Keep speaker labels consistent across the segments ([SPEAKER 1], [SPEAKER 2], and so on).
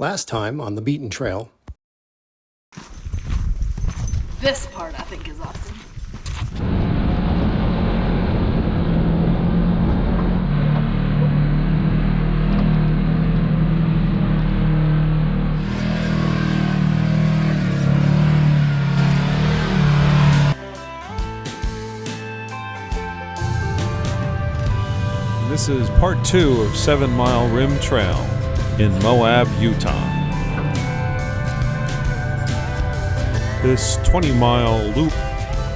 [SPEAKER 1] Last time on the beaten trail.
[SPEAKER 2] This part I think is awesome.
[SPEAKER 3] This is part 2 of 7 Mile Rim Trail in Moab, Utah. This 20-mile loop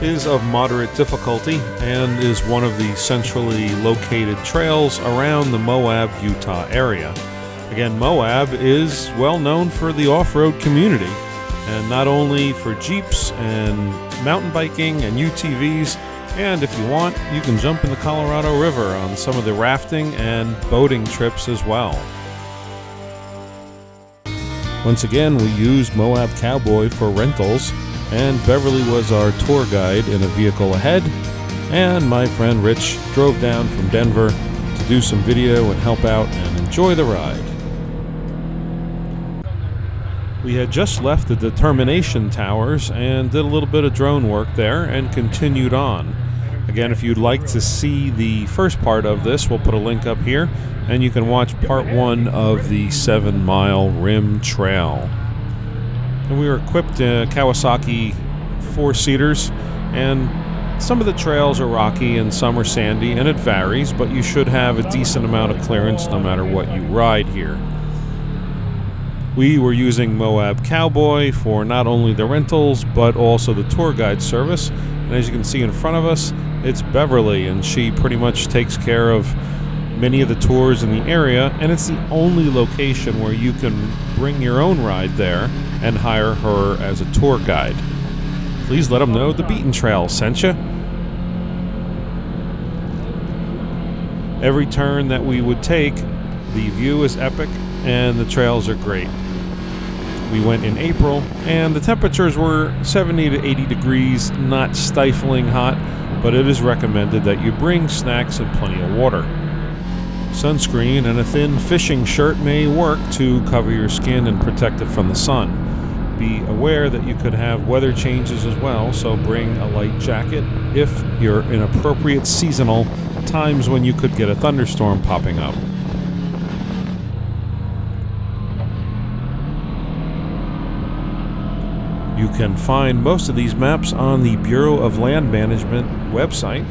[SPEAKER 3] is of moderate difficulty and is one of the centrally located trails around the Moab, Utah area. Again, Moab is well known for the off-road community, and not only for Jeeps and mountain biking and UTVs, and if you want, you can jump in the Colorado River on some of the rafting and boating trips as well. Once again, we used Moab Cowboy for rentals, and Beverly was our tour guide in a vehicle ahead, and my friend Rich drove down from Denver to do some video and help out and enjoy the ride. We had just left the Determination Towers and did a little bit of drone work there and continued on. Again, if you'd like to see the first part of this, we'll put a link up here, and you can watch part 1 of the 7 Mile Rim Trail. And we were equipped Kawasaki 4-seaters, and some of the trails are rocky and some are sandy, and it varies, but you should have a decent amount of clearance no matter what you ride here. We were using Moab Cowboy for not only the rentals, but also the tour guide service. And as you can see in front of us, it's Beverly, and she pretty much takes care of many of the tours in the area, and it's the only location where you can bring your own ride there and hire her as a tour guide. Please let them know the Beaten Trail sent you. Every turn that we would take, the view is epic, and the trails are great. We went in April, and the temperatures were 70 to 80 degrees, not stifling hot, but it is recommended that you bring snacks and plenty of water. Sunscreen and a thin fishing shirt may work to cover your skin and protect it from the sun. Be aware that you could have weather changes as well, so bring a light jacket if you're in appropriate seasonal times when you could get a thunderstorm popping up. You can find most of these maps on the Bureau of Land Management website,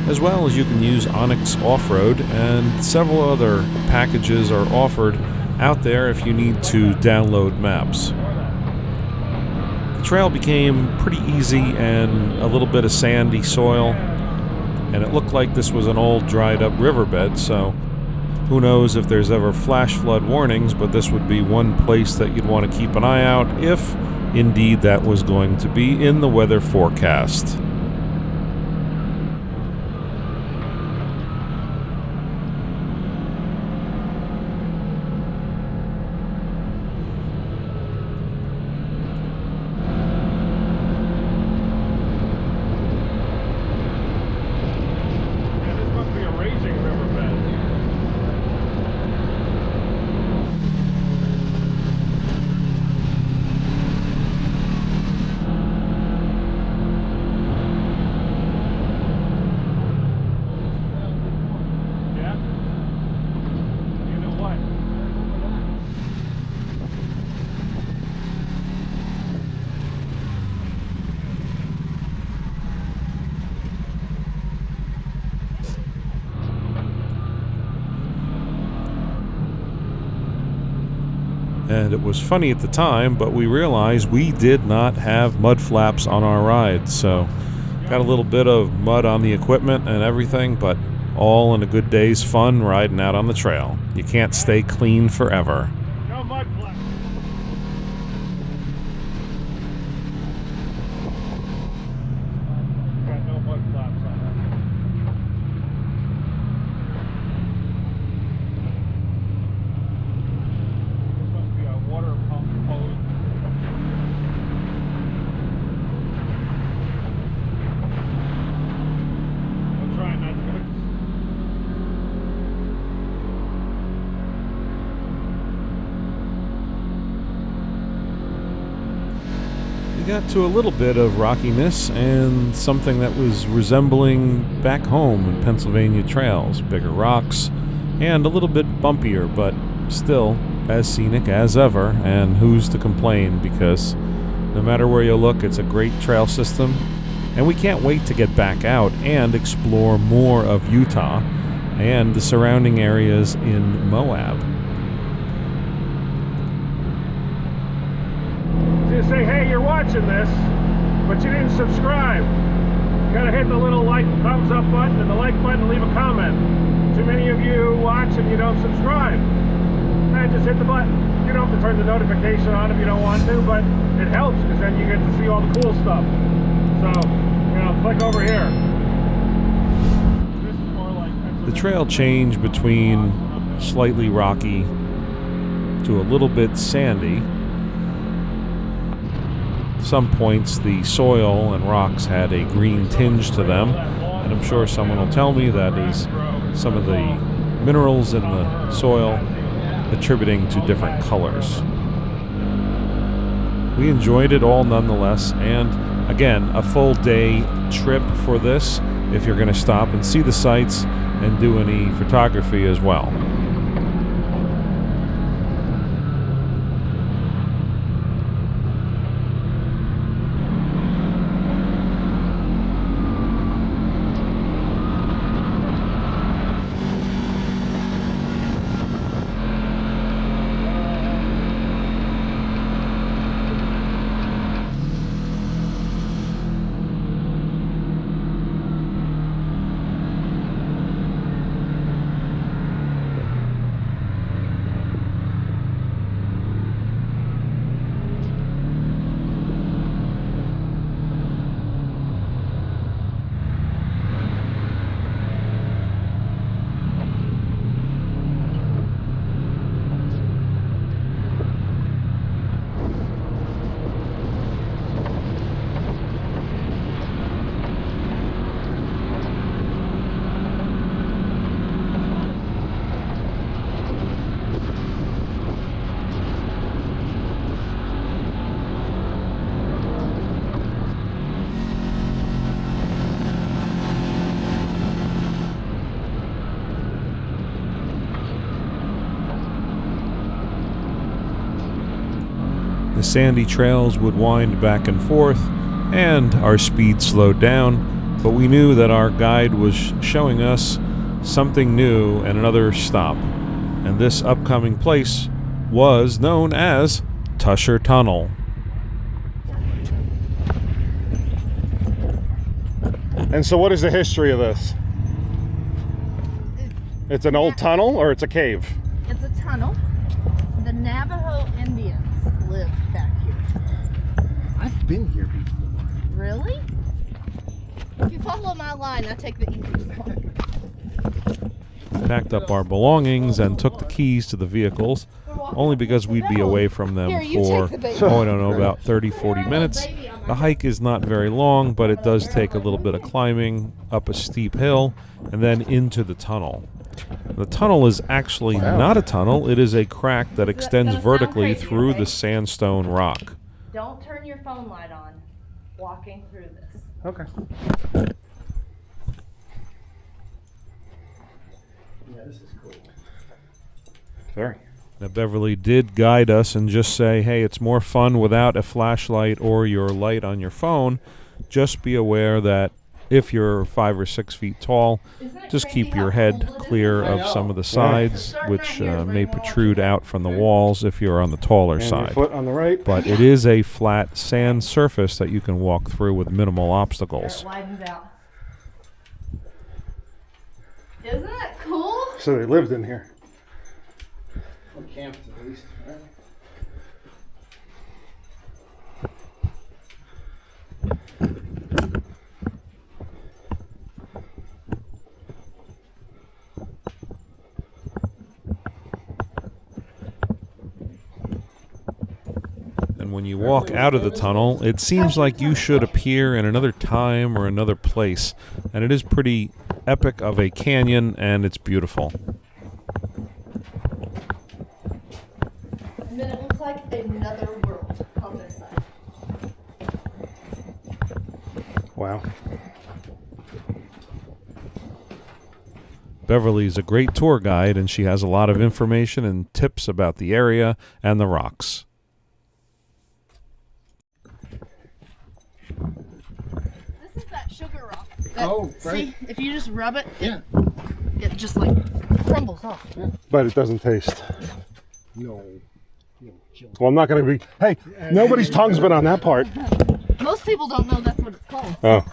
[SPEAKER 3] as well as you can use Onyx Off-Road, and several other packages are offered out there if you need to download maps. The trail became pretty easy and a little bit of sandy soil, and it looked like this was an old dried up riverbed, so who knows if there's ever flash flood warnings, but this would be one place that you'd want to keep an eye out if indeed that was going to be in the weather forecast. And it was funny at the time, but we realized we did not have mud flaps on our ride, so got a little bit of mud on the equipment and everything, but all in a good day's fun riding out on the trail. You can't stay clean forever.
[SPEAKER 4] No mud flaps. Got no mud flaps on that. This must be a water pump hose. I'm trying not to.
[SPEAKER 3] got to a little bit of rockiness and something that was resembling back home in Pennsylvania trails. Bigger rocks and a little bit bumpier, but still as scenic as ever. And who's to complain, because no matter where you look, it's a great trail system. And we can't wait to get back out and explore more of Utah and the surrounding areas in Moab.
[SPEAKER 4] So you say, hey, you're watching this, but you didn't subscribe. You gotta hit the little like thumbs up button and the like button and leave a comment. Too many of you watch and you don't subscribe. Just hit the button. You don't have to turn the notification on if you don't want to, but it helps because then you get to see all the cool stuff. So, you know, click over here. This is more like
[SPEAKER 3] The trail changed between slightly rocky to a little bit sandy. Some points the soil and rocks had a green tinge to them, and I'm sure someone will tell me that is some of the minerals in the soil attributing to different colors. We enjoyed it all nonetheless, and again, a full day trip for this if you're going to stop and see the sights and do any photography as well. The sandy trails would wind back and forth, and our speed slowed down, but we knew that our guide was showing us something new and another stop. And this upcoming place was known as Tusher Tunnel.
[SPEAKER 4] And so what is the history of this? It's an old tunnel or it's a cave?
[SPEAKER 2] It's a tunnel. The Navajo Indians lived back here.
[SPEAKER 1] I've been here before.
[SPEAKER 2] Really? If you follow my line, I take the easiest one.
[SPEAKER 3] Packed up our belongings and took the keys to the vehicles, only because we'd be away from them for, I don't know, about 30-40 minutes. The hike is not very long, but it does take a little bit of climbing up a steep hill and then into the tunnel. The tunnel is actually not a tunnel. It is a crack that extends vertically through the sandstone rock.
[SPEAKER 2] Don't turn your phone light on walking through this.
[SPEAKER 4] Okay.
[SPEAKER 1] Yeah, this is cool.
[SPEAKER 4] Very.
[SPEAKER 3] Now, Beverly did guide us and just say, hey, it's more fun without a flashlight or your light on your phone. Just be aware that if you're 5 or 6 feet tall, just keep your head clear of some of the sides, which may protrude out from the walls if you're on the taller side.
[SPEAKER 4] Foot on the right.
[SPEAKER 3] But it is a flat sand surface that you can walk through with minimal obstacles.
[SPEAKER 2] It widens out. Isn't that cool?
[SPEAKER 4] So they lived in here.
[SPEAKER 1] Camped at least, right?
[SPEAKER 3] And when you walk out of the tunnel, it seems like you should appear in another time or another place. And it is pretty epic of a canyon, and it's beautiful.
[SPEAKER 2] And then it looks like another world on this side.
[SPEAKER 4] Wow.
[SPEAKER 3] Beverly's a great tour guide, and she has a lot of information and tips about the area and the rocks.
[SPEAKER 2] This is that sugar rock.
[SPEAKER 1] Oh, right.
[SPEAKER 2] See, if you just rub it,
[SPEAKER 1] Yeah.
[SPEAKER 2] it just like crumbles off.
[SPEAKER 4] But it doesn't taste.
[SPEAKER 1] No.
[SPEAKER 4] Well, I'm not going to be. Hey, nobody's tongue's been on that part.
[SPEAKER 2] Most people don't know that's what it's called.
[SPEAKER 4] Oh.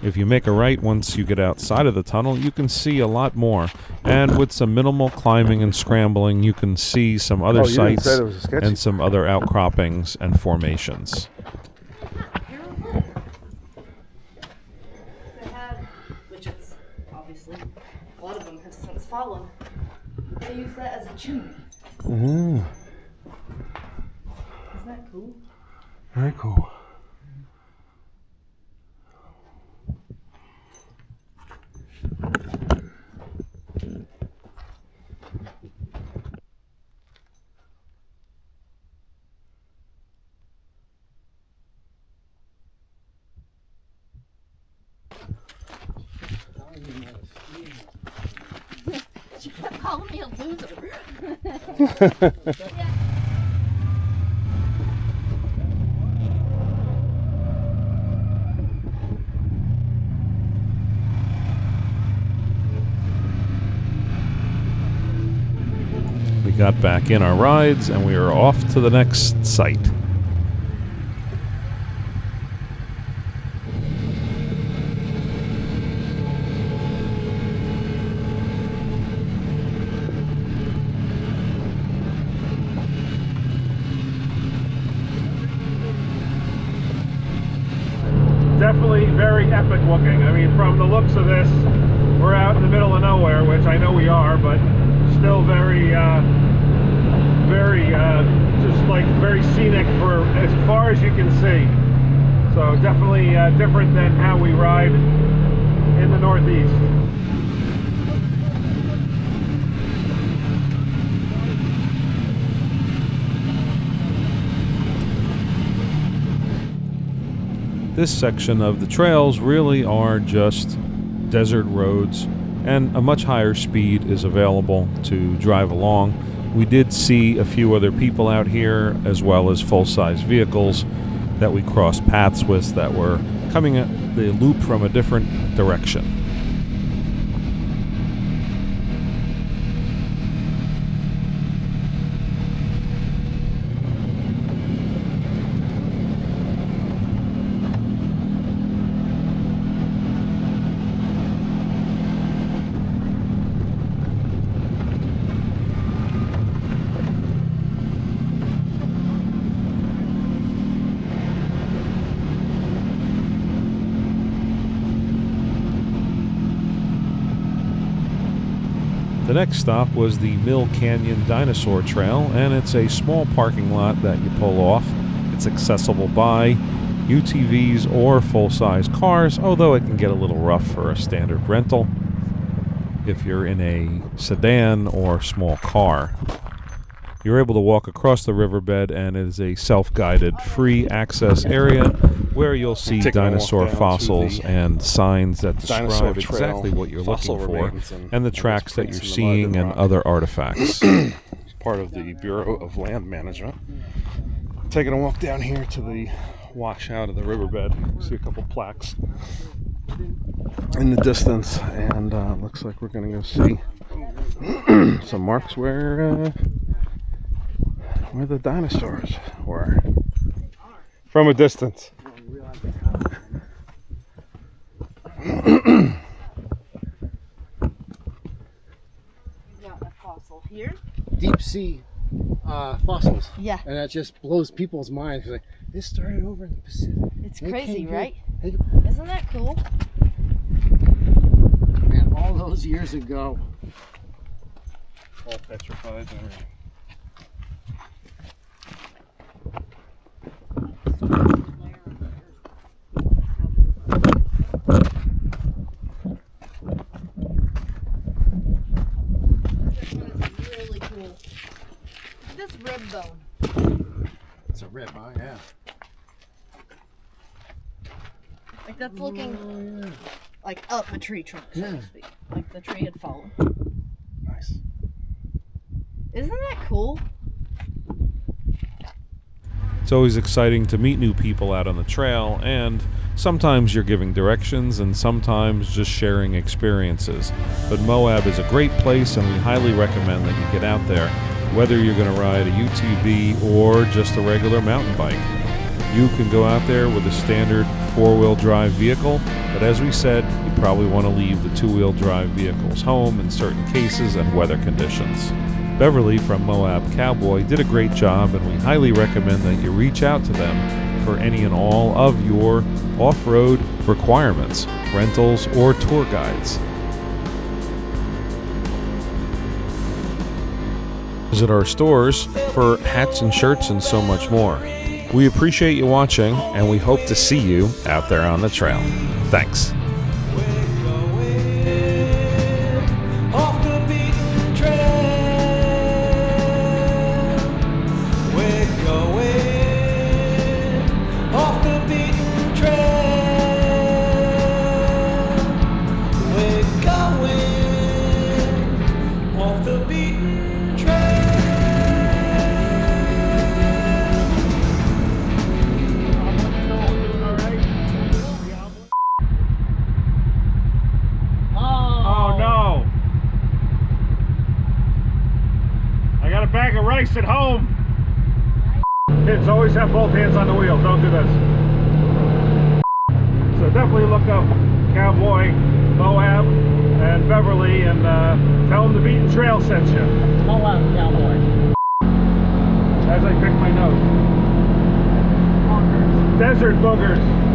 [SPEAKER 3] If you make a right once you get outside of the tunnel, you can see a lot more. And with some minimal climbing and scrambling, you can see some other
[SPEAKER 4] Oh, you didn't
[SPEAKER 3] sites
[SPEAKER 4] say there was a sketchy
[SPEAKER 3] and some other outcroppings and formations.
[SPEAKER 2] They had, which it's obviously, a lot of them have since fallen. They use that as a chimney.
[SPEAKER 4] Mm-hmm.
[SPEAKER 2] Isn't that cool?
[SPEAKER 4] Very cool.
[SPEAKER 2] She kept calling me a loser.
[SPEAKER 3] We got back in our rides, and we are off to the next site.
[SPEAKER 4] Definitely very epic looking. I mean, from the looks of this, we're out in the middle of nowhere, which I know we are, but still very, just like very scenic for as far as you can see. So definitely different than how we ride in the Northeast.
[SPEAKER 3] This section of the trails really are just desert roads, and a much higher speed is available to drive along. We did see a few other people out here, as well as full-size vehicles that we crossed paths with that were coming at the loop from a different direction. The next stop was the Mill Canyon Dinosaur Trail, and it's a small parking lot that you pull off. It's accessible by UTVs or full-size cars, although it can get a little rough for a standard rental if you're in a sedan or small car. You're able to walk across the riverbed, and it is a self-guided free access area where you'll see dinosaur fossils and signs that describe exactly what you're looking for, and the tracks that you're seeing and other artifacts.
[SPEAKER 4] Part of the Bureau of Land Management. Taking a walk down here to the washout of the riverbed. See a couple plaques in the distance, and looks like we're going to go see some marks where the dinosaurs were from a distance.
[SPEAKER 2] We got a fossil here.
[SPEAKER 1] Deep sea fossils.
[SPEAKER 2] Yeah.
[SPEAKER 1] And that just blows people's minds. Like, this started over in the Pacific.
[SPEAKER 2] It's
[SPEAKER 1] They
[SPEAKER 2] crazy,
[SPEAKER 1] came here.
[SPEAKER 2] right?
[SPEAKER 1] They-
[SPEAKER 2] Isn't that cool?
[SPEAKER 1] Man, all those years ago.
[SPEAKER 4] All petrified and everything.
[SPEAKER 2] This one is really cool.
[SPEAKER 1] rip, huh? Yeah.
[SPEAKER 2] Like that's looking
[SPEAKER 1] Oh, yeah.
[SPEAKER 2] like up a tree trunk, so
[SPEAKER 1] Yeah.
[SPEAKER 2] to speak. Like the tree had fallen.
[SPEAKER 1] Nice.
[SPEAKER 2] Isn't that cool?
[SPEAKER 3] It's always exciting to meet new people out on the trail, and sometimes you're giving directions and sometimes just sharing experiences. But Moab is a great place, and we highly recommend that you get out there, whether you're going to ride a UTV or just a regular mountain bike. You can go out there with a standard four-wheel drive vehicle, but as we said, you probably want to leave the two-wheel drive vehicles home in certain cases and weather conditions. Beverly from Moab Cowboy did a great job, and we highly recommend that you reach out to them for any and all of your off-road requirements, rentals, or tour guides. Visit our stores for hats and shirts and so much more. We appreciate you watching, and we hope to see you out there on the trail. Thanks.
[SPEAKER 4] Bag of rice at home. Kids, always have both hands on the wheel. Don't do this. So definitely look up Cowboy, Moab, and Beverly, and tell them the Beaten Trail sent you.
[SPEAKER 5] Moab Cowboy.
[SPEAKER 4] As I pick my nose. Desert boogers.